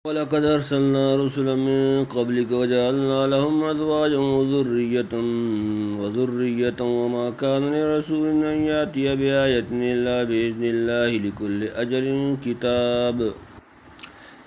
وَلَقَدْ أَرْسَلْنَا رُسُلًا مِّن قَبْلِكَ وَجَعَلْنَا لَهُمْ أَزْوَاجًا وَذُرِّيَّةً وَمَا كَانَ لِرَسُولٍ أَن يَأْتِيَ بِآيَةٍ إِلَّا بِإِذْنِ اللَّهِ لِكُلِّ أَجَلٍ كِتَابٌ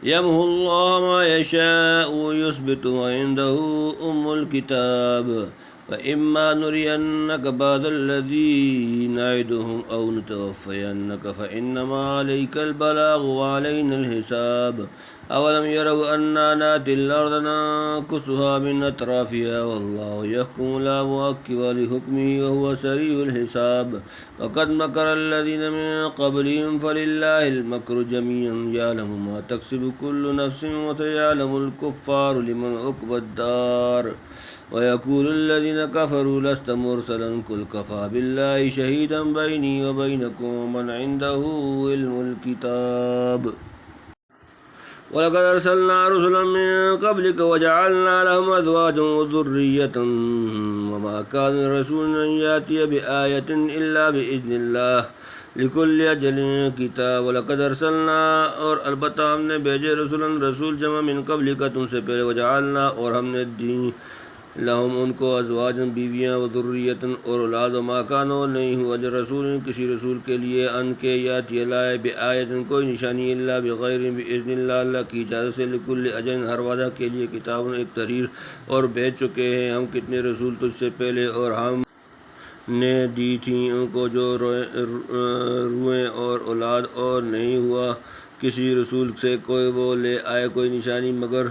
يَمْحُو اللَّهُ مَا يَشَاءُ وَيُثْبِتُ وَعِندَهُ أُمُّ الْكِتَابِ فَإِمَّا نُرِيَنَّكَ بَعْضَ الَّذِي نَعِدُهُمْ أَوْ نَتَوَفَّيَنَّكَ فَإِنَّمَا عَلَيْكَ الْبَلَاغُ وَعَلَيْنَا الْحِسَابُ أَوَلَمْ يَرَوْا أَنَّا نَأْتِي الْأَرْضَ نَنقُصُهَا مِنْ أَطْرَافِهَا وَاللَّهُ يَحْكُمُ لَا مُعَقِّبَ لِحُكْمِهِ وَهُوَ سَرِيعُ الْحِسَابِ وَقَدْ مَكَرَ الَّذِينَ مِنْ قَبْلِهِمْ فَلِلَّهِ الْمَكْرُ جَمِيعًا يَعْلَمُ مَا تَكْسِبُ كُلُّ نَفْسٍ وَسَيَعْلَمُ الْكُفَّارُ لِمَنْ عُقْبَى الدَّارِ وَيَقُولُ الَّذِينَ كَفَرُوا لَسْتَ مُرْسَلًا قُلْ كَفَى بِاللَّهِ شَهِيدًا بَيْنِي وَبَيْنَكُمْ وَمَنْ عِندَهُ عِلْمُ الْكِتَابِ وَلَقَدْ أَرْسَلْنَا رُسُلًا مِّن قَبْلِكَ وَجَعَلْنَا لَهُمْ أَزْوَاجًا وَذُرِّيَّةً وَمَا كَانَ لِرَسُولٍ أَن يَأْتِيَ بِآيَةٍ إِلَّا بِإِذْنِ اللَّهِ لِكُلِّ أَجَلٍ کتاب وَلَقَدْ أَرْسَلْنَا اور البتہ ہم نے بھیجے رسول جمع من قبلک تم سے پہلے وجعلنا اور ہم نے دی لہم ان کو ازواجن بیویاں وذریتن اور اولاد وما کان اور نہیں ہوا رسول کسی رسول کے لیے ان کے یاتی لائے بآیتن کوئی نشانی اللہ بغیر باذن اللہ کی اجازت سے لکل اجل ہر وعدہ کے لیے کتاب ایک تحریر اور بھیج چکے ہیں ہم کتنے رسول تجھ سے پہلے اور ہم نے دی تھیں ان کو جو روئیں اور اولاد اور نہیں ہوا کسی رسول سے کوئی وہ لے آئے کوئی نشانی مگر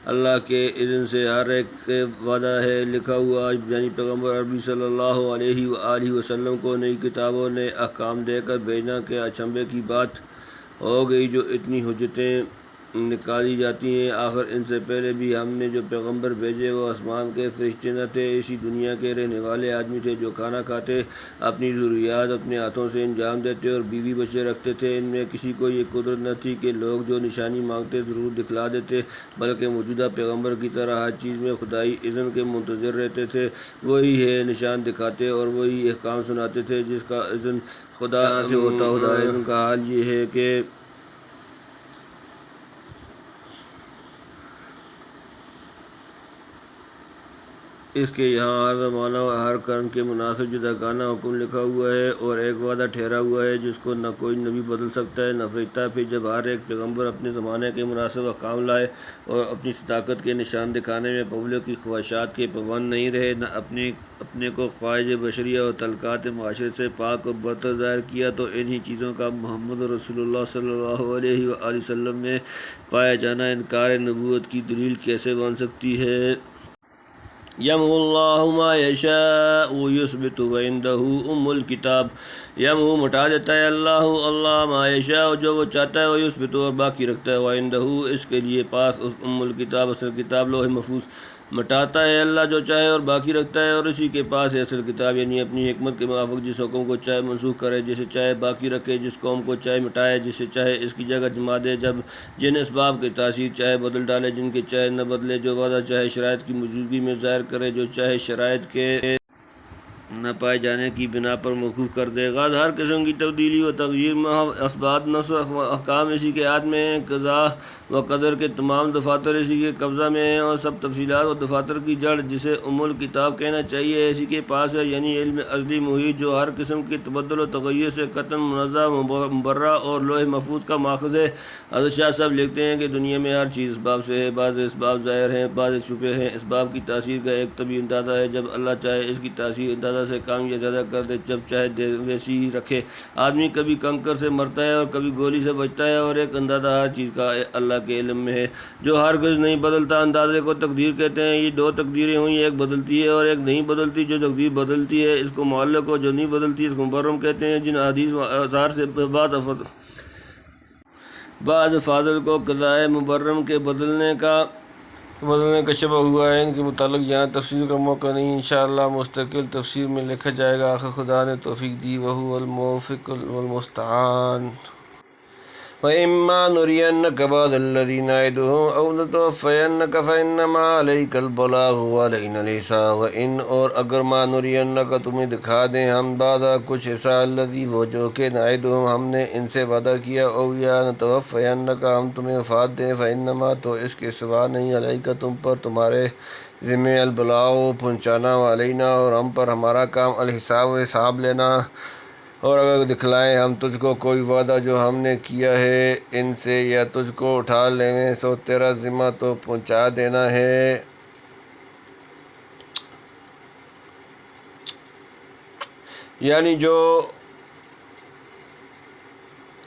اللہ کے اذن سے ہر ایک کے وعدہ ہے لکھا ہوا یعنی پیغمبر عربی صلی اللہ علیہ وآلہ وسلم کو نئی کتابوں نے احکام دے کر بھیجنا کہ اچنبے کی بات ہو گئی جو اتنی حجتیں نکالی جاتی ہیں آخر ان سے پہلے بھی ہم نے جو پیغمبر بھیجے وہ آسمان کے فرشتے نہ تھے اسی دنیا کے رہنے والے آدمی تھے جو کھانا کھاتے اپنی ضروریات اپنے ہاتھوں سے انجام دیتے اور بیوی بچے رکھتے تھے ان میں کسی کو یہ قدرت نہ تھی کہ لوگ جو نشانی مانگتے ضرور دکھلا دیتے بلکہ موجودہ پیغمبر کی طرح ہر چیز میں خدائی اذن کے منتظر رہتے تھے وہی ہے نشان دکھاتے اور وہی احکام سناتے تھے جس کا اذن خدا سے ہوتا اذن کا حال یہ ہے کہ اس کے یہاں ہر زمانہ اور ہر قرن کے مناسب جداگانہ حکم لکھا ہوا ہے اور ایک وعدہ ٹھہرا ہوا ہے جس کو نہ کوئی نبی بدل سکتا ہے نہ فرشتہ پھر جب ہر ایک پیغمبر اپنے زمانے کے مناسب احکام لائے اور اپنی صداقت کے نشان دکھانے میں پبلک کی خواہشات کے پابند نہیں رہے نہ اپنے کو خواہش بشریہ اور تعلقات معاشرے سے پاک و برتر ظاہر کیا تو انہی چیزوں کا محمد رسول اللہ صلی اللہ علیہ وآلہ وسلم میں پایا جانا انکار نبوت کی دلیل کیسے بن سکتی ہے یمحو اللہ ما یشاء ویثبت وعندہ ام الکتاب یمحو مٹا دیتا ہے اللہ ما یشاء جو وہ چاہتا ہے ویثبت اور باقی رکھتا ہے وعندہ اس کے لیے پاس ام الکتاب اصل کتاب لوح محفوظ مٹاتا ہے اللہ جو چاہے اور باقی رکھتا ہے اور اسی کے پاس ہے اصل کتاب یعنی اپنی حکمت کے موافق جس حکم کو چاہے منسوخ کرے جسے چاہے باقی رکھے جس قوم کو چاہے مٹائے جسے چاہے اس کی جگہ جما دے جب جن اسباب کی تاثیر چاہے بدل ڈالے جن کے چاہے نہ بدلے جو وعدہ چاہے شرائط کی موجودگی میں ظاہر کرے جو چاہے شرائط کے نہ پائے جانے کی بنا پر موقوف کر دے گا ہر قسم کی تبدیلی و تغییر میں اسباب نسخ و احکام اسی کے ہاتھ میں ہیں قضاء و قدر کے تمام دفاتر اسی کے قبضہ میں ہیں اور سب تفصیلات و دفاتر کی جڑ جسے ام الکتاب کہنا چاہیے اسی کے پاس ہے یعنی علم ازلی محیط جو ہر قسم کے تبدل و تغیر سے قطعاً منزہ مبرہ اور لوح محفوظ کا ماخذ ہے حضرت شاہ صاحب لکھتے ہیں کہ دنیا میں ہر چیز اسباب سے ہے بعض اسباب ظاہر ہیں بعض چھپے ہیں اسباب کی تاثیر کا ایک طبی اندازہ ہے جب اللہ چاہے اس کی تاثیر اندازہ سے کام یا زیادہ کر دے جب چاہے ویسی ہی رکھے آدمی کبھی کنکر سے مرتا ہے اور کبھی گولی سے بچتا ہے اور ایک اندازہ ہر چیز کا اللہ کے علم میں ہے جو ہرگز نہیں بدلتا اندازے کو تقدیر کہتے ہیں یہ دو تقدیریں ہوئی ایک بدلتی ہے اور ایک نہیں بدلتی جو تقدیر بدلتی ہے اس کو معلق اور جو نہیں بدلتی اس کو مبرم کہتے ہیں جن حدیث آثار سے بعض فاضل کو قضاء مبرم کے بدلنے کا شبہ ہوا ہے ان کے متعلق یہاں تفسیر کا موقع نہیں انشاءاللہ مستقل تفسیر میں لکھا جائے گا آخر خدا نے توفیق دی وہو الموفق والمستعان وَإِمَّا نُرِيَنَّكَ بَعْضَ الَّذِي نَعِدُهُمْ أَوْ نَتَوَفَّيَنَّكَ فَإِنَّمَا عَلَيْكَ الْبَلَاغُ وَعَلَيْنَا الْحِسَابُ وَإِنْ اور اگر ما نُرِيَنَّكَ تمہیں دکھا دیں ہم بعض کچھ ایسا الذی وہ جو کہ نعدہم ہم نے ان سے وعدہ کیا، او یا نتوفینک ہم تمہیں وفات دیں، فإنما تو اس کے سوا نہیں علیک تم پر تمہارے ذمہ البلاغ پہنچانا، وعلینا اور ہم پر ہمارا کام الحساب حساب لینا۔ اور اگر دکھلائیں ہم تجھ کو کوئی وعدہ جو ہم نے کیا ہے ان سے یا تجھ کو اٹھا لیویں، سو تیرا ذمہ تو پہنچا دینا ہے۔ یعنی جو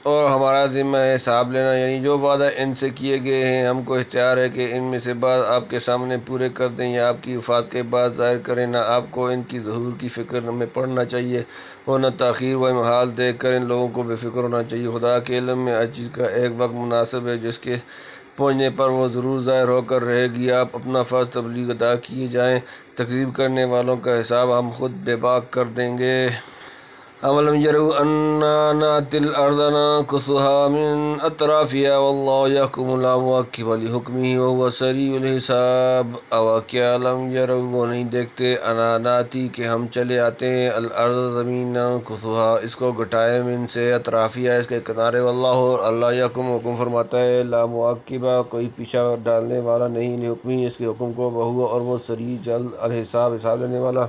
اور ہمارا ذمہ ہے حساب لینا، یعنی جو وعدہ ان سے کیے گئے ہیں ہم کو اختیار ہے کہ ان میں سے بعض آپ کے سامنے پورے کر دیں یا آپ کی وفات کے بعد ظاہر کریں۔ نہ آپ کو ان کی ظہور کی فکر میں پڑنا چاہیے اور نہ تاخیر و محال دیکھ کر ان لوگوں کو بے فکر ہونا چاہیے۔ خدا کے علم میں ہر چیز کا ایک وقت مناسب ہے جس کے پہنچنے پر وہ ضرور ظاہر ہو کر رہے گی۔ آپ اپنا فرض تبلیغ ادا کیے جائیں، تکذیب کرنے والوں کا حساب ہم خود بے باک کر دیں گے۔ اولم یروا انا ناتی الارض ننقصها من اطرافها واللہ یحکم لا معقب لحکمہ وہو سریع الحساب۔ او کیا لم یروا وہ نہیں دیکھتے انا ناتی کہ ہم چلے آتے ہیں الارض زمین ننقصها اس کو گھٹائے من سے اطرافها اس کے کنارے، واللہ اور اللہ یحکم حکم فرماتا ہے لا معقب کوئی پیچھے ڈالنے والا نہیں لحکمہ اس کے حکم کو، وہو اور وہ سریع جلد الحساب حساب لینے والا۔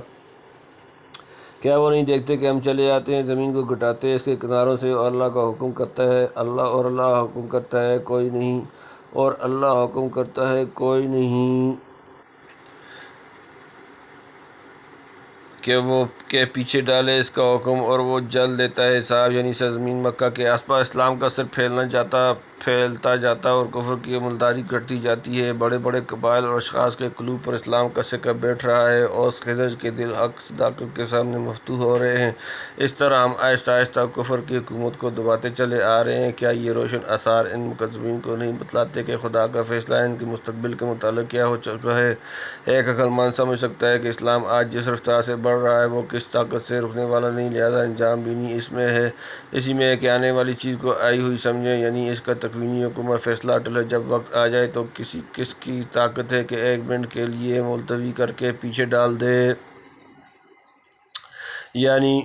کیا وہ نہیں دیکھتے کہ ہم چلے آتے ہیں زمین کو گھٹاتے ہیں اس کے کناروں سے، اور اللہ کا حکم کرتا ہے اللہ حکم کرتا ہے کوئی نہیں، اور اللہ حکم کرتا ہے کوئی نہیں کہ وہ کے پیچھے ڈالے اس کا حکم، اور وہ جل دیتا ہے حساب۔ یعنی سرزمین مکہ کے آس پاس اسلام کا سر پھیلتا جاتا اور کفر کی عملداری گھٹتی جاتی ہے۔ بڑے بڑے قبائل اور اشخاص کے قلوب پر اسلام کا سکہ بیٹھ رہا ہے اور خزرج کے دل حق صداقت کے سامنے مفتوح ہو رہے ہیں۔ اس طرح ہم آہستہ آہستہ کفر کی حکومت کو دباتے چلے آ رہے ہیں۔ کیا یہ روشن آثار ان مکذبین کو نہیں بتلاتے کہ خدا کا فیصلہ ان کے مستقبل کے متعلق کیا ہو چکا ہے؟ ایک عقل مند سمجھ سکتا ہے کہ اسلام آج جس رفتار سے بڑھ رہا ہے وہ کس طاقت سے رکنے والا نہیں، لہذا انجام بینی اسی میں ہے کہ آنے والی چیز کو آئی ہوئی سمجھیں، یعنی اس کا تکوینی حکم اور فیصلہ اٹل ہے۔ جب وقت آ جائے تو کس کی طاقت ہے کہ ایک منٹ کے لیے ملتوی کر کے پیچھے ڈال دے؟ یعنی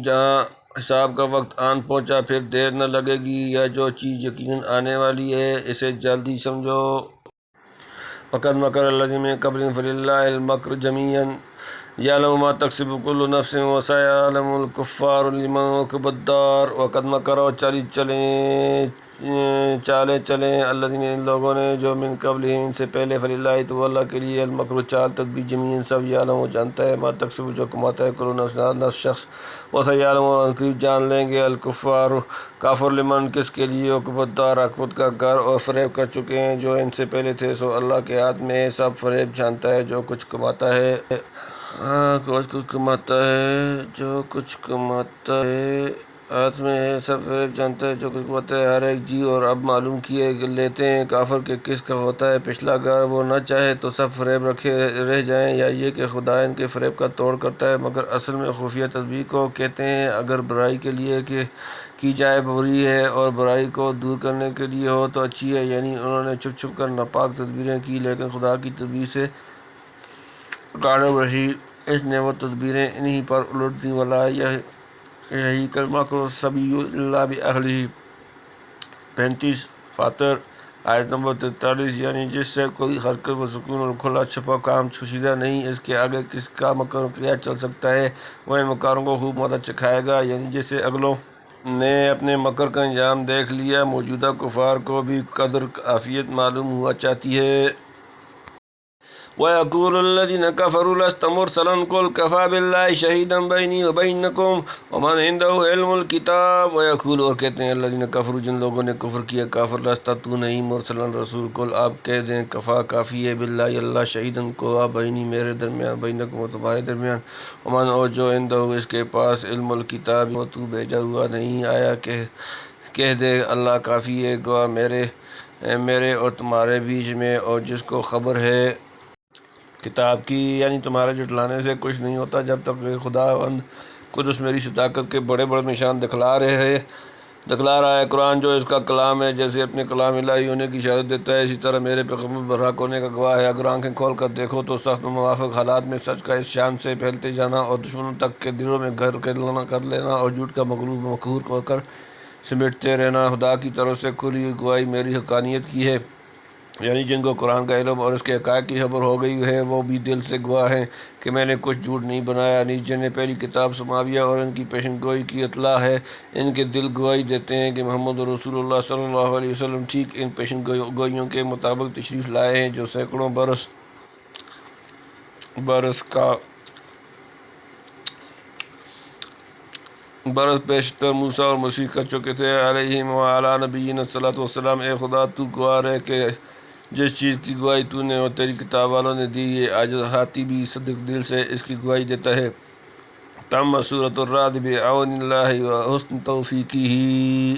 جہاں حساب کا وقت آن پہنچا پھر دیر نہ لگے گی، یا جو چیز یقیناً آنے والی ہے اسے جلد ہی سمجھو۔ وَقَدْ مَكَرَ الَّذِينَ مِن قَبْلِهِمْ فَلِلَّهِ الْمَكْرُ جَمِيعًا يَعْلَمُ مَا تَكْسِبُ كُلُّ نَفْسٍ وَسَيَعْلَمُ الْكُفَّارُ لِمَنْ عُقْبَى الدَّارِ۔ وَقَدْ مَكَرَ اور چالیں چلیں الذین ان لوگوں نے جو من قبلہم ان سے پہلے، فللہ تو اللہ کے لیے المکر چال تدبیر جمیعاً سب، یعلم وہ جانتا ہے ما تکسب جو کماتا ہے کل نفس شخص، وسیعلم اور قریب جان لیں گے الکفار کافر لمن کس کے لیے عقبیٰ الدار عاقبت کا گھر، اور فریب کر چکے ہیں جو ان سے پہلے تھے، سو اللہ کے ہاتھ میں سب فریب جانتا ہے جو کچھ کماتا ہے۔ جو کچھ کماتا ہے ہاتھ میں ہے، سب فریب جانتا ہے جو کچھ کماتا ہے ہر ایک جی۔ اور اب معلوم کیے لیتے ہیں کافر کہ کس کا ہوتا ہے پچھلا گھر، وہ نہ چاہے تو سب فریب رکھے رہ جائیں، یا یہ کہ خدا ان کے فریب کا توڑ کرتا ہے، مگر اصل میں خفیہ تدبیر کو کہتے ہیں۔ اگر برائی کے لیے کی جائے بری ہے اور برائی کو دور کرنے کے لیے ہو تو اچھی ہے، یعنی انہوں نے چھپ چھپ کر ناپاک تدبیریں کی لیکن خدا کی تدبیر سے غالب رہی، اس نے وہ تدبیریں انہی پر الٹ دیں۔ ولا یحیق المکر السیء الا باہلہ۔ 35 فاطر آیت نمبر 43۔ یعنی جس سے کوئی حرکت و سکون اور کھلا چھپا کام پوشیدہ نہیں، اس کے آگے کس کا مکر کیا چل سکتا ہے؟ وہ ان مکاروں کو خوب مزہ چکھائے گا، یعنی جس سے اگلوں نے اپنے مکر کا انجام دیکھ لیا، موجودہ کفار کو بھی قدر عافیت معلوم ہوا چاہتی ہے۔ وَيَقُولُ الَّذِينَ كَفَرُوا لَسْتَ مُرْسَلًا قُلْ كَفَىٰ بِاللَّهِ شَهِيدًا بَيْنِي وَبَيْنَكُمْ وَمَنْ عِندَهُ عِلْمُ الْكِتَابِ۔ وَيَقُولُ اور کہتے ہیں الَّذِينَ كَفَرُوا جن لوگوں نے کفر کیا، کافر لست تو نہیں مرسلا رسول، قل آپ کہہ دیں کفا کافی ہے باللہ اللہ شہیدن کو بینی میرے درمیان بینکم اور تمہارے درمیان، ومن اور جو عندہ اس کے پاس علم الکتاب وہ تو بھیجا ہوا نہیں آیا، کہہ دے اللہ کافی ہے گواہ میرے اور تمہارے بیچ میں، اور جس کو خبر ہے کتاب کی، یعنی تمہارے جھٹلانے سے کچھ نہیں ہوتا جب تک کہ خداوند قدس میری صداقت کے بڑے بڑے نشان دکھلا رہا ہے۔ قرآن جو اس کا کلام ہے، جیسے اپنے کلام الہی ہونے کی اشارت دیتا ہے، اسی طرح میرے پیغمبر برحق ہونے کا گواہ ہے۔ اگر آنکھیں کھول کر دیکھو تو سخت موافق حالات میں سچ کا اس شان سے پھیلتے جانا اور دشمنوں تک کے دلوں میں گھر کر لینا اور جھوٹ کا مغلوب مقہور ہو کر سمیٹتے رہنا، خدا کی طرف سے کھلی ہوئی گواہی میری حقانیت کی ہے۔ یعنی جن کو قرآن کا علم اور اس کے حقائق کی خبر ہو گئی ہے، وہ بھی دل سے گواہ ہیں کہ میں نے کچھ جھوٹ نہیں بنایا۔ نیچے نے پہلی کتاب سماویہ اور ان کی پیشن گوئی کی اطلاع ہے۔ ان کے دل گواہی دیتے ہیں کہ محمد رسول اللہ صلی اللہ علیہ وسلم ٹھیک ان پیشن گوئیوں کے مطابق تشریف لائے ہیں جو سینکڑوں برس پیشتر موسیٰ اور مسیح کر چکے تھے علیہم وعلی نبینا الصلاۃ والسلام۔ اے خدا، تو گواہ ہے کہ جس چیز کی گواہی تو نے اور تیری کتاب والوں نے دی، یہ عاجز ہاتھی بھی صدق دل سے اس کی گواہی دیتا ہے۔ تم سورۃ الرعد بعون اللہ و حسن توفیقہ۔